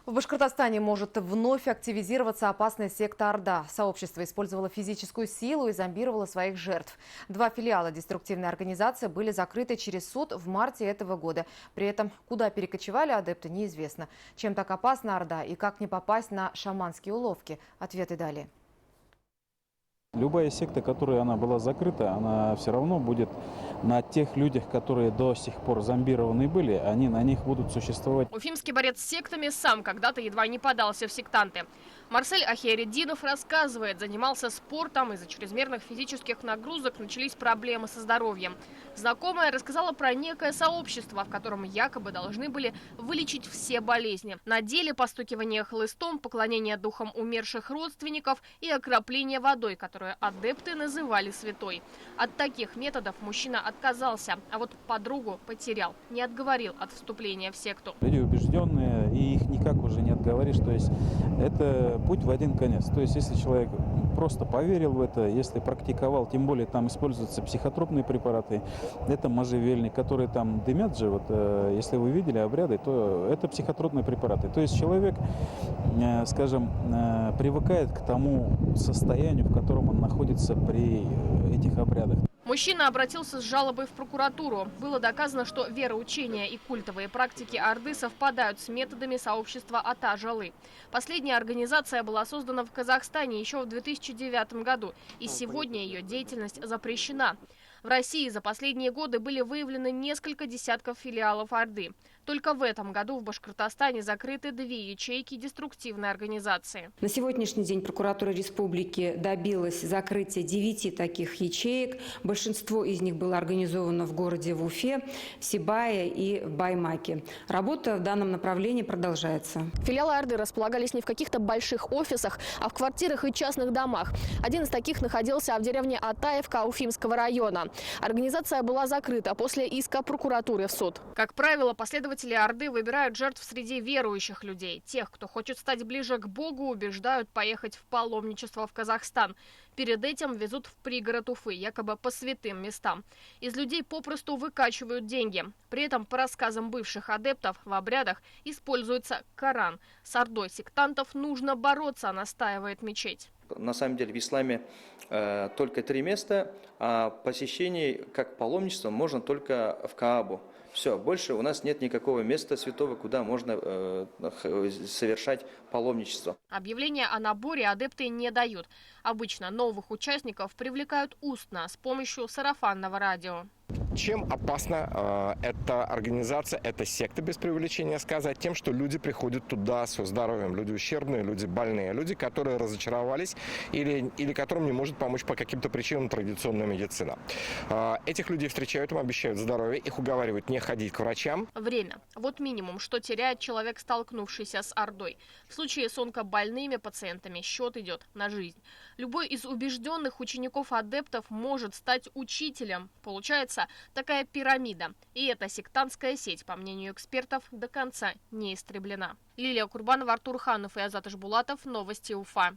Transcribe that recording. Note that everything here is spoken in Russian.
В Башкортостане может вновь активизироваться опасная секта Орда. Сообщество использовало физическую силу и зомбировало своих жертв. 2 филиала деструктивной организации были закрыты через суд в марте этого года. При этом, куда перекочевали адепты, неизвестно. Чем так опасна Орда и как не попасть на шаманские уловки? Ответы далее. Любая секта, которая она была закрыта, она все равно будет на тех людях, которые до сих пор зомбированы были, они на них будут существовать. Уфимский борец с сектами сам когда-то едва не подался в сектанты. Марсель Ахиериддинов рассказывает, занимался спортом, из-за чрезмерных физических нагрузок начались проблемы со здоровьем. Знакомая рассказала про некое сообщество, в котором якобы должны были вылечить все болезни. На деле постукивание хлыстом, поклонение духам умерших родственников и окропление водой, которую адепты называли святой. От таких методов мужчина отказался, а вот подругу потерял, не отговорил от вступления в секту. Люди убежденные, и их никак уже не отговоришь, то есть это путь в один конец. То есть если человек просто поверил в это, если практиковал, тем более там используются психотропные препараты, это можжевельник, которые там дымят же, вот если вы видели обряды, то это психотропные препараты. То есть человек, скажем, привыкает к тому состоянию, в котором он находится при этих обрядах. Мужчина обратился с жалобой в прокуратуру. Было доказано, что вероучения и культовые практики Орды совпадают с методами сообщества Ата-Жалы. Последняя организация была создана в Казахстане еще в 2009 году, и сегодня ее деятельность запрещена. В России за последние годы были выявлены несколько десятков филиалов Орды. Только в этом году в Башкортостане закрыты 2 ячейки деструктивной организации. На сегодняшний день прокуратура республики добилась закрытия 9 таких ячеек. Большинство из них было организовано в городе в Уфе, в Сибае и в Баймаке. Работа в данном направлении продолжается. Филиалы Орды располагались не в каких-то больших офисах, а в квартирах и частных домах. Один из таких находился в деревне Атаевка Уфимского района. Организация была закрыта после иска прокуратуры в суд. Как правило, последователи Орды выбирают жертв среди верующих людей. Тех, кто хочет стать ближе к Богу, убеждают поехать в паломничество в Казахстан. Перед этим везут в пригород Уфы, якобы по святым местам. Из людей попросту выкачивают деньги. При этом, по рассказам бывших адептов, в обрядах используется Коран. С Ордой сектантов нужно бороться, настаивает мечеть. На самом деле в исламе только 3 места, а посещение как паломничество можно только в Каабу. Все, больше у нас нет никакого места святого, куда можно совершать паломничество. Объявления о наборе адепты не дают. Обычно новых участников привлекают устно с помощью сарафанного радио. Чем опасна эта организация, эта секта, без преувеличения сказать, тем, что люди приходят туда со здоровьем, люди ущербные, люди больные, люди, которые разочаровались или которым не может помочь по каким-то причинам традиционная медицина. Этих людей встречают, им обещают здоровье, их уговаривают не ходить к врачам. Время. Вот минимум, что теряет человек, столкнувшийся с Ордой. В случае с онкобольными пациентами счет идет на жизнь. Любой из убежденных учеников-адептов может стать учителем. Получается такая пирамида. И эта сектантская сеть, по мнению экспертов, до конца не истреблена. Лилия Курбанова, Артур Ханов и Азат Ишбулатов. Новости Уфа.